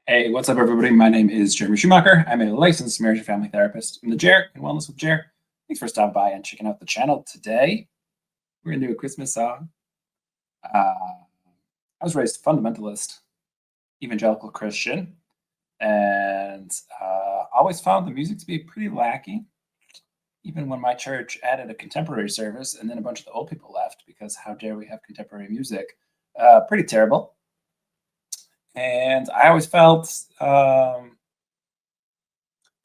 Hey, what's up, everybody? My name is Jeremy Schumacher. I'm a licensed marriage and family therapist. I'm the Jer in Wellness with Jer. Thanks for stopping by and checking out the channel today. We're going to do a Christmas song. I was raised fundamentalist, evangelical Christian, and always found the music to be pretty lacking, even when my church added a contemporary service and then a bunch of the old people left because how dare we have contemporary music? Pretty terrible. And I always felt there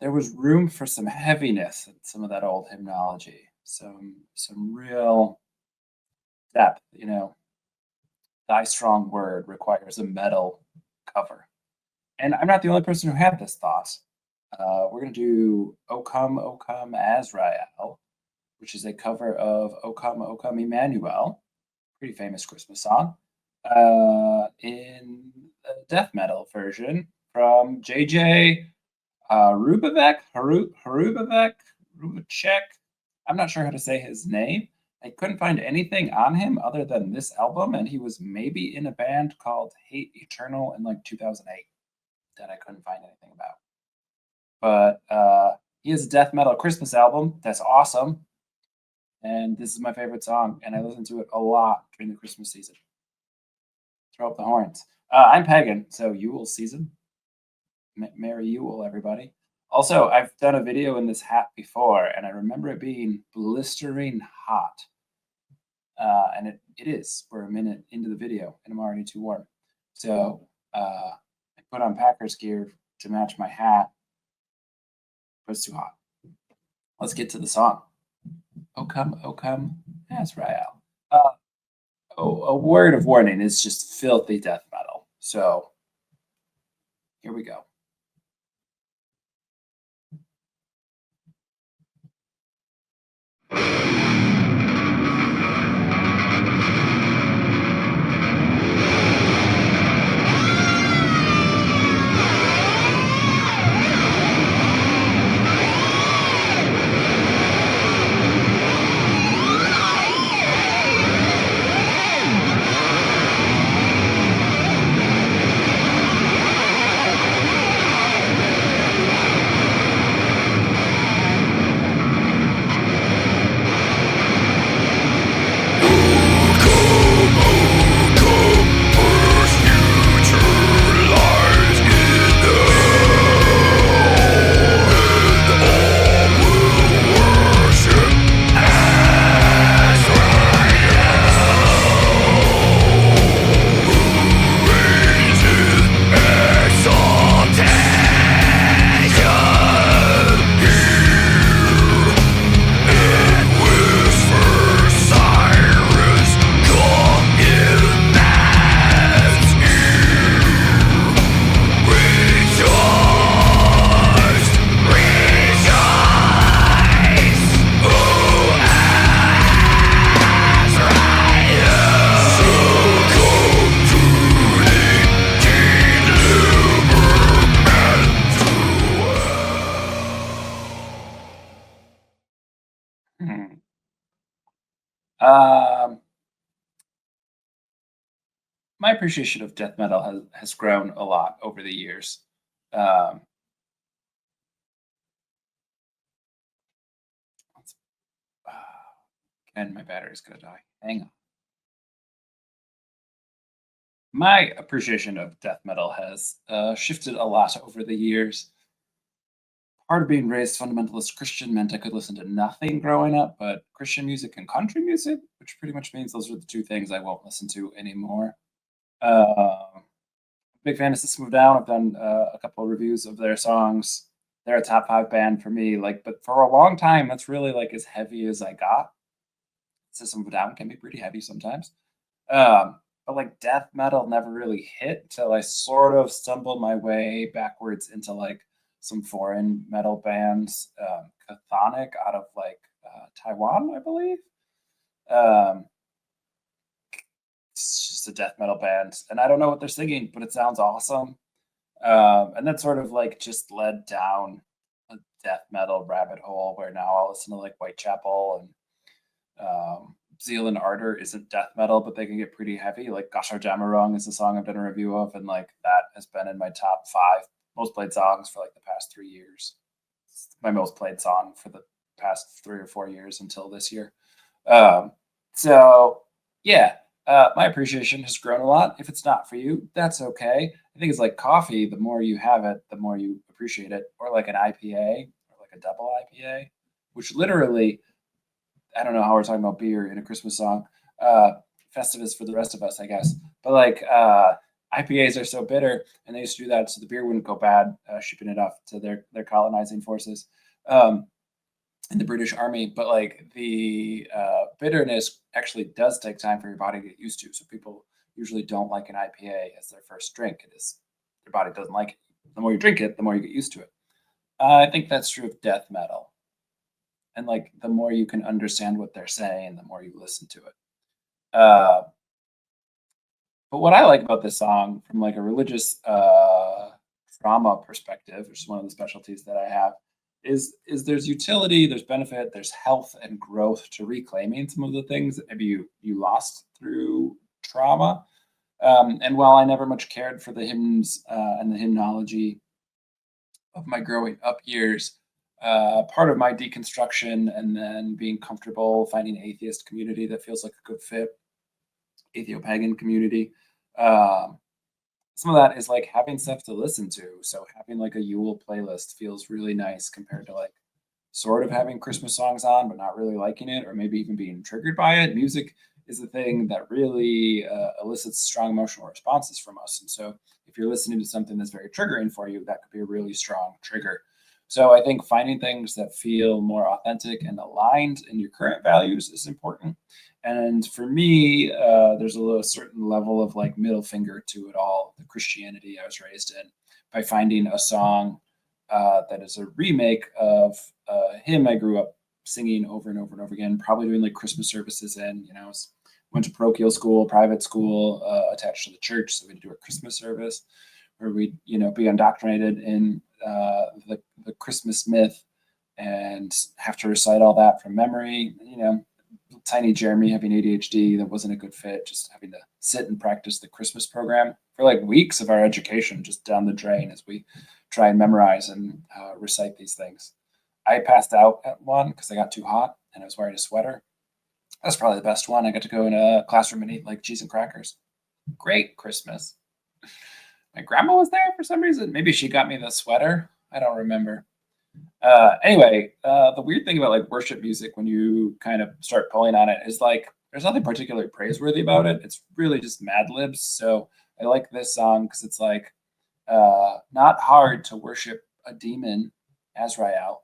was room for some heaviness in some of that old hymnology, some real depth. Thy strong word requires a metal cover. And I'm not the only person who had this thought. We're going to do O Come, Azrael, which is a cover of O Come, Emmanuel, pretty famous Christmas song, in a death metal version from JJ Hrubovcak. I'm not sure how to say his name. I couldn't find anything on him other than this album, and he was maybe in a band called Hate Eternal in like 2008 that I couldn't find anything about. But he has a death metal Christmas album that's awesome, and this is my favorite song, and I listen to it a lot during the Christmas season. Throw up the horns. I'm pagan, so Yule season. Merry Yule, everybody. Also, I've done a video in this hat before, and I remember it being blistering hot. And it is. We're a minute into the video, and I'm already too warm. So I put on Packers gear to match my hat, but it's too hot. Let's get to the song. O come, Azrael. A word of warning, it's just filthy death metal. So here we go. My appreciation of death metal has grown a lot over the years. And my battery's gonna die. Hang on. My appreciation of death metal has shifted a lot over the years. Part of being raised fundamentalist Christian meant I could listen to nothing growing up but Christian music and country music, which pretty much means those are the two things I won't listen to anymore. Big fan of System of a Down. I've done a couple of reviews of their songs. They're a top 5 band for me. But for a long time, that's really like as heavy as I got. System of a Down can be pretty heavy sometimes. But like death metal never really hit till I sort of stumbled my way backwards into like some foreign metal bands, Chthonic out of like Taiwan, I believe. It's just a death metal band, and I don't know what they're singing, but it sounds awesome. And that sort of like just led down a death metal rabbit hole where now I'll listen to like Whitechapel and Zeal and Ardor isn't death metal, but they can get pretty heavy. Like Gashar Jamarong is a song I've done a review of, and like that has been in my top 5 most played songs for like the past 3 years. It's my most played song for the past 3 or 4 years until this year. Um, so yeah, my appreciation has grown a lot. If it's not for you, that's okay. I think it's like coffee. The more you have it, the more you appreciate it. Or like an IPA or like a double IPA, which literally, I don't know how we're talking about beer in a Christmas song. Uh, Festivus for the rest of us, I guess. But like IPAs are so bitter, and they used to do that so the beer wouldn't go bad, shipping it off to their colonizing forces. In the British Army, but like the bitterness actually does take time for your body to get used to. So people usually don't like an IPA as their first drink. It is their body doesn't like it. The more you drink it, the more you get used to it. I think that's true of death metal, and like the more you can understand what they're saying, the more you listen to it. Uh, but what I like about this song, from like a religious trauma perspective, which is one of the specialties that I have, is there's utility, there's benefit, there's health and growth to reclaiming some of the things that maybe you lost through trauma. And while I never much cared for the hymns and the hymnology of my growing up years, part of my deconstruction and then being comfortable finding an atheist community that feels like a good fit, atheo-pagan community. Um, some of that is like having stuff to listen to. So having like a Yule playlist feels really nice compared to like sort of having Christmas songs on, but not really liking it, or maybe even being triggered by it. Music is the thing that really elicits strong emotional responses from us. And so if you're listening to something that's very triggering for you, that could be a really strong trigger. So I think finding things that feel more authentic and aligned in your current values is important. And for me, there's a certain level of like middle finger to it all, the Christianity I was raised in, by finding a song that is a remake of a hymn I grew up singing over and over and over again, probably doing like Christmas services in, went to parochial school, private school, attached to the church. So we'd do a Christmas service where we'd, be indoctrinated in the Christmas myth and have to recite all that from memory, tiny Jeremy having ADHD, that wasn't a good fit, just having to sit and practice the Christmas program for like weeks of our education just down the drain as we try and memorize and recite these things. I passed out at one because I got too hot and I was wearing a sweater. That's probably the best one. I got to go in a classroom and eat like cheese and crackers. Great Christmas. My grandma was there for some reason. Maybe she got me the sweater. I don't remember. Anyway, the weird thing about like worship music when you kind of start pulling on it is like there's nothing particularly praiseworthy about it. It's really just Mad Libs. So I like this song because it's like not hard to worship a demon, Azrael,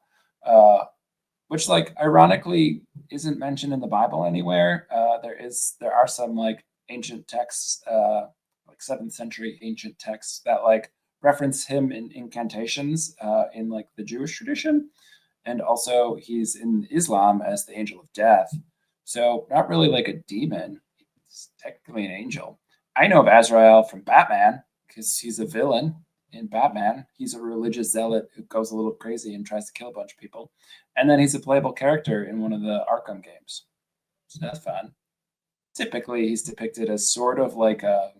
which like ironically isn't mentioned in the Bible anywhere. There are some like ancient texts, like 7th century ancient texts that like reference him in incantations in like the Jewish tradition, and also he's in Islam as the angel of death. So not really like a demon; he's technically an angel. I know of Azrael from Batman because he's a villain in Batman. He's a religious zealot who goes a little crazy and tries to kill a bunch of people, and then he's a playable character in one of the Arkham games. So that's fun. Typically, he's depicted as sort of like a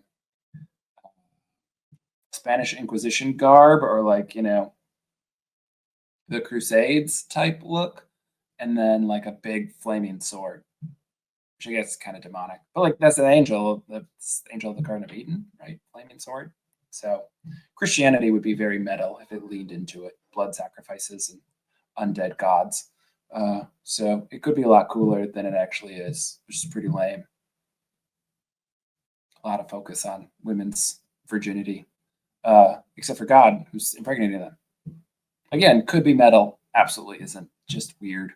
Spanish Inquisition garb or like, the Crusades type look, and then like a big flaming sword, which I guess is kind of demonic. But like that's the angel of the Garden of Eden, right? Flaming sword. So Christianity would be very metal if it leaned into it, blood sacrifices and undead gods. So it could be a lot cooler than it actually is, which is pretty lame. A lot of focus on women's virginity, except for God, who's impregnating them. Again, could be metal. Absolutely isn't. Just weird.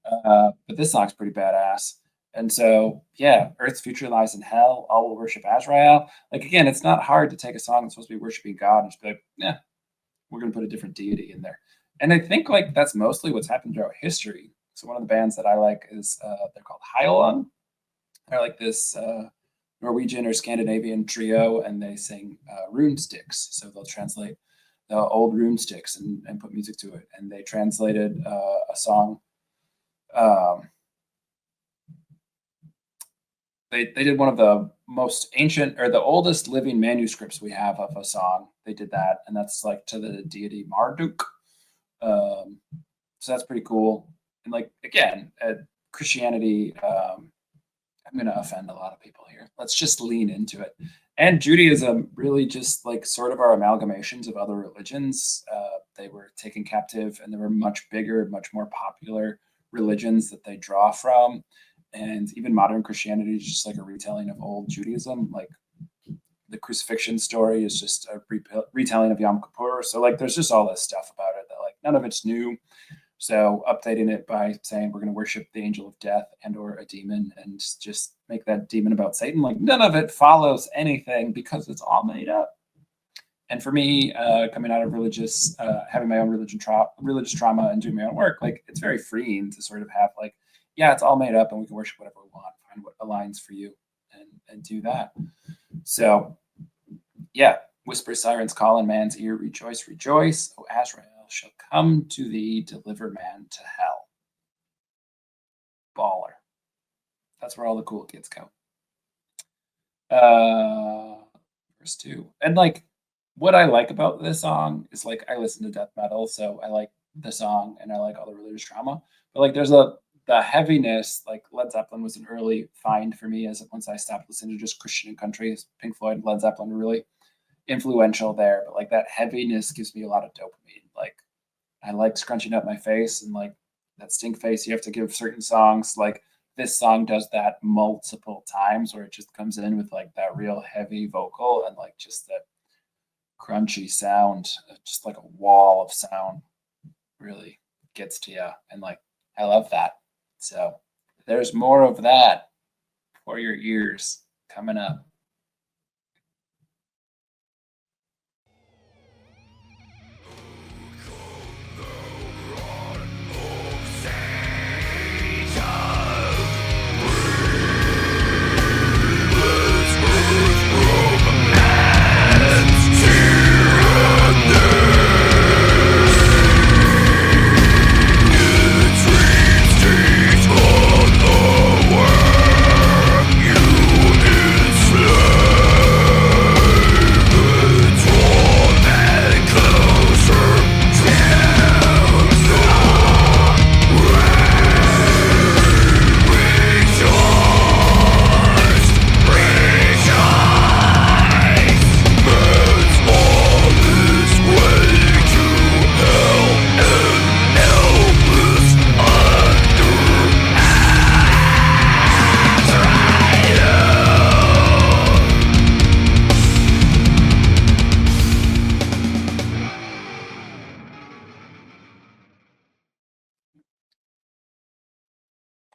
But this song's pretty badass. And so, yeah, Earth's future lies in hell. All will worship Azrael. Like, again, it's not hard to take a song that's supposed to be worshiping God and just be like, yeah, we're going to put a different deity in there. And I think, like, that's mostly what's happened throughout history. So, one of the bands that I like is they're called Heilung. They're like this Norwegian or Scandinavian trio, and they sing rune sticks. So, they'll translate the old rune sticks and put music to it. And they translated a song. Um, They did one of the most ancient or the oldest living manuscripts we have of a song. They did that, and that's like to the deity Marduk. Um, so that's pretty cool. And like again, Christianity. I'm going to offend a lot of people here. Let's just lean into it. And Judaism really just like sort of are amalgamations of other religions. They were taken captive, and there were much bigger, much more popular religions that they draw from. And even modern Christianity is just like a retelling of old Judaism. Like the crucifixion story is just a retelling of Yom Kippur. So like there's just all this stuff about it that like none of it's new. So updating it by saying we're going to worship the angel of death and or a demon and just make that demon about Satan, like none of it follows anything because it's all made up. And for me, coming out of having my own religious trauma and doing my own work, like it's very freeing to sort of have like, yeah, it's all made up and we can worship whatever we want, find what aligns for you, and do that. So, yeah, whisper sirens call in man's ear, rejoice, rejoice, O Azrael shall come to thee, deliver man to hell. Baller. That's where all the cool kids go. Verse 2. And like what I like about this song is like I listen to death metal, so I like the song and I like all the religious trauma. But like there's the heaviness, like Led Zeppelin was an early find for me as once I stopped listening to just Christian and country. Pink Floyd, Led Zeppelin were really influential there. But like that heaviness gives me a lot of dopamine. Like I like scrunching up my face and like that stink face you have to give certain songs. Like this song does that multiple times where it just comes in with like that real heavy vocal and like just that crunchy sound, just like a wall of sound really gets to you. And like, I love that. So there's more of that for your ears coming up.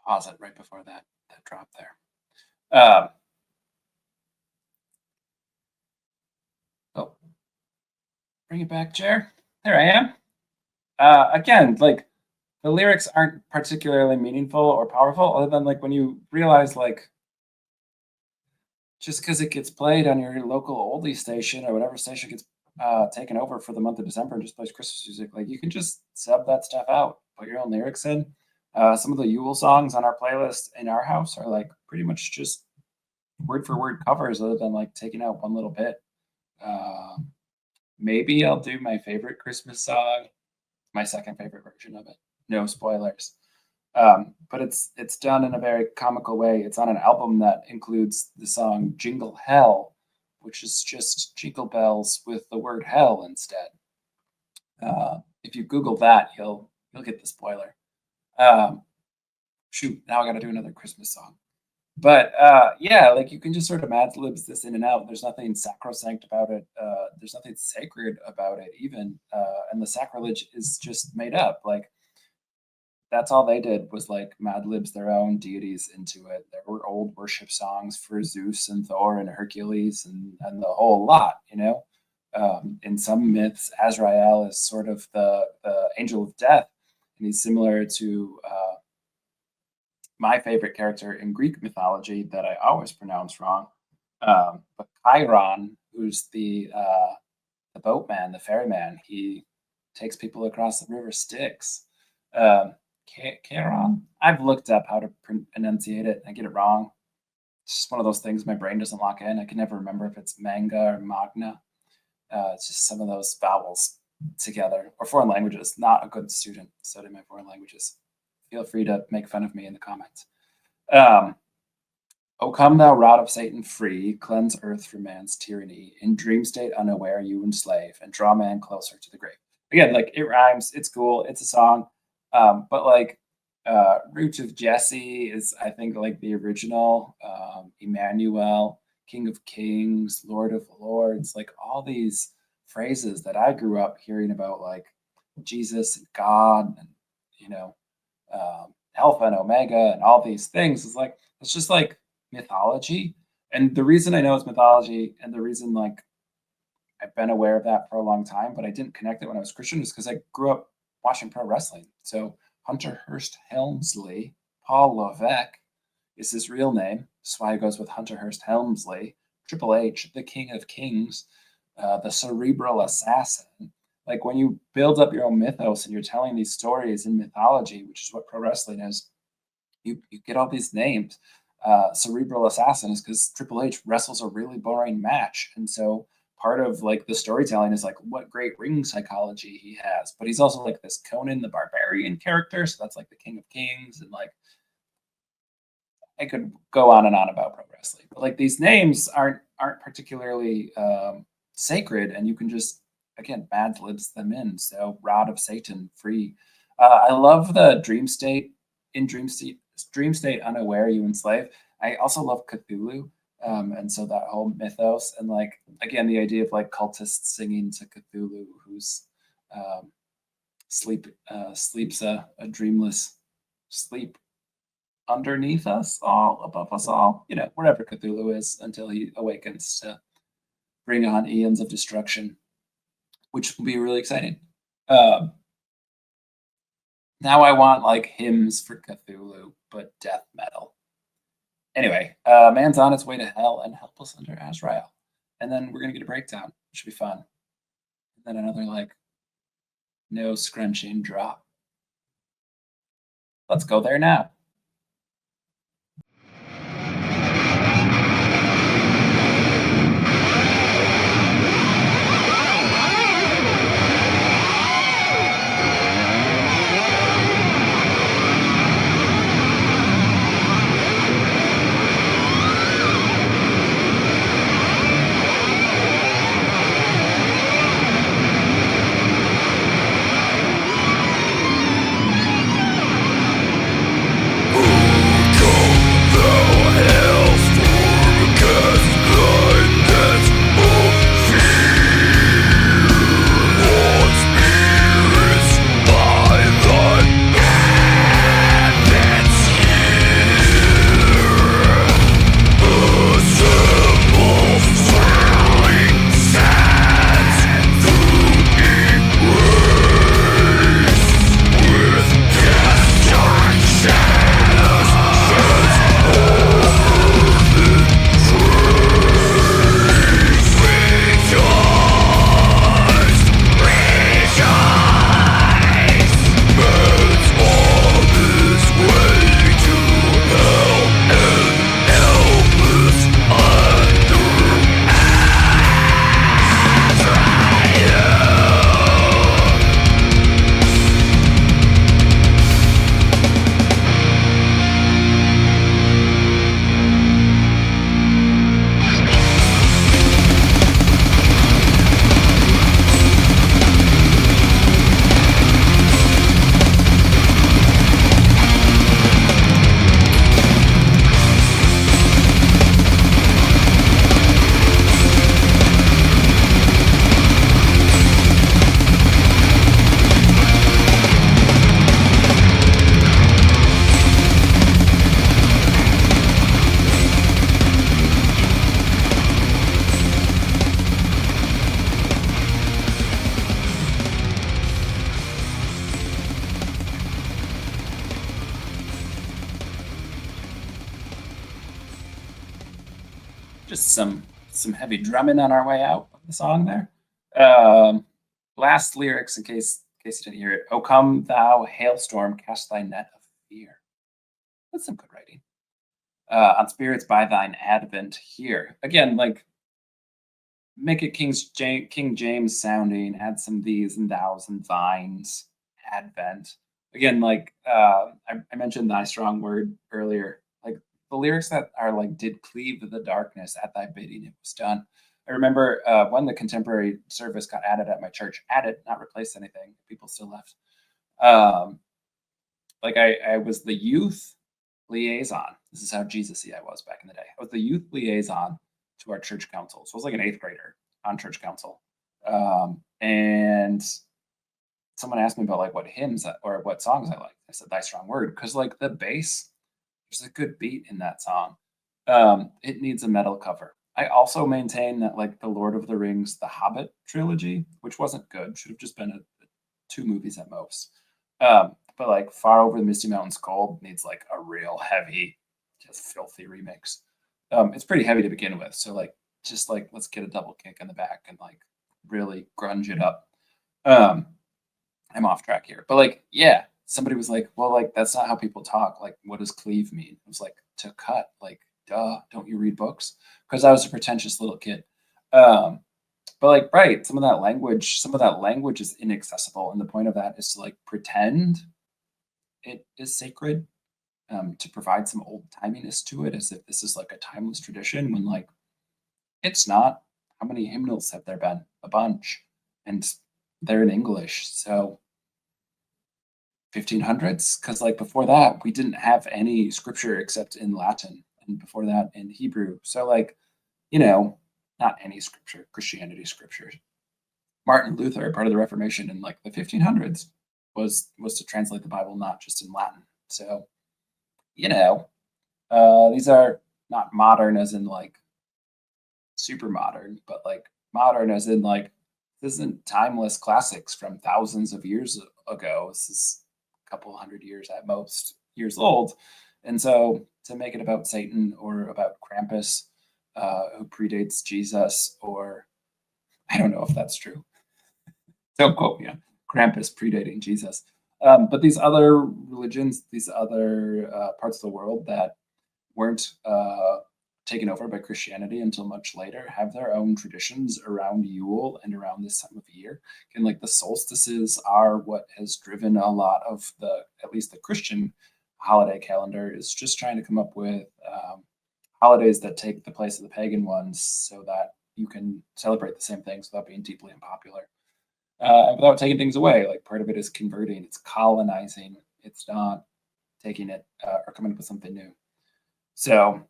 Pause it right before that drop there. Oh, bring it back, chair. There I am. Again, like the lyrics aren't particularly meaningful or powerful, other than like when you realize like just because it gets played on your local oldie station or whatever station gets taken over for the month of December and just plays Christmas music, like you can just sub that stuff out, put your own lyrics in. Some of the Yule songs on our playlist in our house are like pretty much just word for word covers, other than like taking out one little bit. Maybe I'll do my favorite Christmas song, my second favorite version of it. No spoilers. But it's done in a very comical way. It's on an album that includes the song Jingle Hell, which is just jingle bells with the word hell instead. If you Google that, you'll get the spoiler. Shoot, now I got to do another Christmas song. But yeah, like you can just sort of Mad Libs this in and out. There's nothing sacrosanct about it. There's nothing sacred about it, even. And the sacrilege is just made up. Like that's all they did was like Mad Libs their own deities into it. There were old worship songs for Zeus and Thor and Hercules and the whole lot, you know. In some myths, Azrael is sort of the angel of death, and he's similar to my favorite character in Greek mythology that I always pronounce wrong. But Chiron, who's the boatman, the ferryman, he takes people across the river Styx. Chiron. I've looked up how to enunciate it. I get it wrong. It's just one of those things my brain doesn't lock in. I can never remember if it's manga or magna. It's just some of those vowels together or foreign languages. Not a good student studying my foreign languages. Feel free to make fun of me in the comments. Um, O come thou rod of Satan free, cleanse earth from man's tyranny. In dream state unaware you enslave, and draw man closer to the grave. Again, like it rhymes, it's cool, it's a song. But like Root of Jesse is, I think, like the original. Emmanuel, King of Kings, Lord of Lords, like all these phrases that I grew up hearing about, like Jesus and God, and you know, Alpha and Omega, and all these things. Is like it's just like mythology. And the reason I know it's mythology, and the reason like I've been aware of that for a long time, but I didn't connect it when I was Christian, is because I grew up watching pro wrestling. So Hunter Hearst Helmsley, Paul Levesque is his real name. That's why he goes with Hunter Hearst Helmsley. Triple H, the King of Kings, the Cerebral Assassin. Like when you build up your own mythos and you're telling these stories in mythology, which is what pro wrestling is, you get all these names. Cerebral Assassin is because Triple H wrestles a really boring match, and so part of like the storytelling is like what great ring psychology he has. But he's also like this Conan the Barbarian character, so that's like the King of Kings, and like I could go on and on about pro wrestling. But like these names aren't particularly sacred, and you can just again bad libs them in. So Rod of Satan, free. I love the dream state. In dream state unaware you enslave. I also love Cthulhu, and so that whole mythos, and like again the idea of like cultists singing to Cthulhu, who's um, sleeps a dreamless sleep underneath us all, above us all, wherever Cthulhu is, until he awakens to bring on eons of destruction, which will be really exciting. Um, Now I want like hymns for Cthulhu, but death metal. Anyway, man's on its way to hell and helpless under Azrael. And then we're gonna get a breakdown, which should be fun. And then another like no scrunching drop. Let's go there now. Just some heavy drumming on our way out of the song there. Last lyrics, in case you didn't hear it. "O come thou hailstorm, cast thy net of fear." That's some good writing. On spirits by thine advent here. Again, like make it King James sounding, add some these and thous and thines, advent. Again, like I mentioned thy strong word earlier. Like the lyrics that are like did cleave the darkness at thy bidding it was done. I remember when the contemporary service got added at my church, added, not replaced anything. People still left. Um, like I was the youth liaison. This is how Jesus-y I was back in the day. I was the youth liaison to our church council. So I was like an eighth grader on church council. And someone asked me about like what hymns or what songs I like. I said "Thy Strong Word" because like the bass, there's a good beat in that song. It needs a metal cover. I also maintain that like the Lord of the Rings, the Hobbit trilogy, which wasn't good, should have just been two movies at most. But like Far Over the Misty Mountains Cold needs like a real heavy, just filthy remix. It's pretty heavy to begin with, so like just like let's get a double kick in the back and like really grunge it up. Um, I'm off track here, but like yeah, somebody was like, well, like that's not how people talk. Like, what does cleave mean? I was like, to cut. Like, duh, don't you read books? Because I was a pretentious little kid. Um, but like, right, some of that language is inaccessible, and the point of that is to like pretend it is sacred, to provide some old timiness to it, as if this is like a timeless tradition when like it's not. How many hymnals have there been? A bunch, and they're in English, so 1500s, because like before that we didn't have any scripture except in Latin, and before that in Hebrew. So like you know, not any scripture, Christianity scriptures. Martin Luther, part of the Reformation in like the 1500s, was to translate the Bible not just in Latin. So you know, these are not modern as in like super modern, but like modern as in like this isn't timeless classics from thousands of years ago. This is a couple hundred years at most years old, and so to make it about Satan or about Krampus, who predates Jesus, or I don't know if that's true. Don't quote me on Krampus predating Jesus. But these other religions, these other parts of the world that weren't taken over by Christianity until much later, have their own traditions around Yule and around this time of year. And like the solstices are what has driven a lot of the, at least the Christian holiday calendar, is just trying to come up with holidays that take the place of the pagan ones so that you can celebrate the same things without being deeply unpopular. Without taking things away. Like part of it is converting, it's colonizing, it's not taking it or coming up with something new. So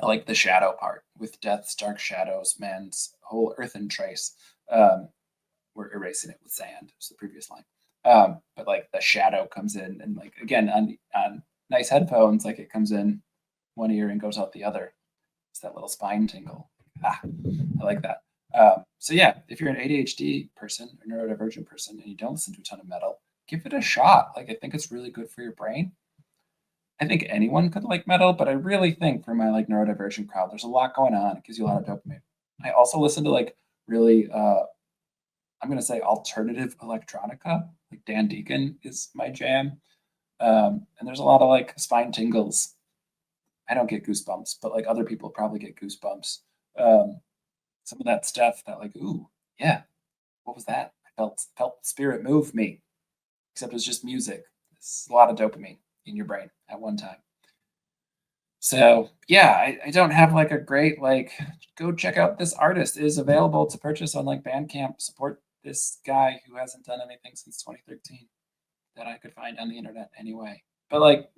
I like the shadow part with death's dark shadows, man's whole earthen trace. We're erasing it with sand. It's the previous line. But like the shadow comes in, and like again on nice headphones, like it comes in one ear and goes out the other. It's that little spine tingle. Ah, I like that. So yeah, if you're an ADHD person or neurodivergent person and you don't listen to a ton of metal, give it a shot. Like I think it's really good for your brain. I think anyone could like metal, but I really think for my like neurodivergent crowd, there's a lot going on. It gives you a lot of dopamine. I also listen to like really I'm gonna say alternative electronica. Like Dan Deacon is my jam. And there's a lot of like spine tingles. I don't get goosebumps, but like other people probably get goosebumps. Um, some of that stuff that like, ooh, yeah, what was that? I felt spirit move me. Except it was just music. It's a lot of dopamine in your brain at one time. So yeah, I don't have like a great like go check out this artist. It is available to purchase on like Bandcamp. Support this guy who hasn't done anything since 2013 that I could find on the internet anyway. But like,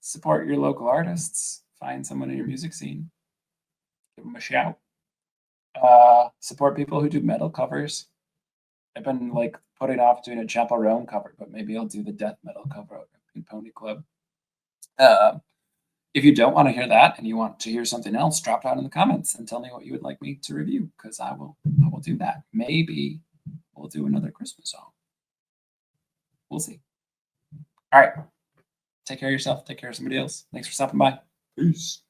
support your local artists. Find someone in your music scene. Give them a shout. Support people who do metal covers. I've been like putting off doing a Chaperone cover, but maybe I'll do the death metal cover of Pink Pony Club. Uh, if you don't want to hear that and you want to hear something else, drop down in the comments and tell me what you would like me to review, because I will do that. Maybe we'll do another Christmas song. We'll see. All right. Take care of yourself. Take care of somebody else. Thanks for stopping by. Peace.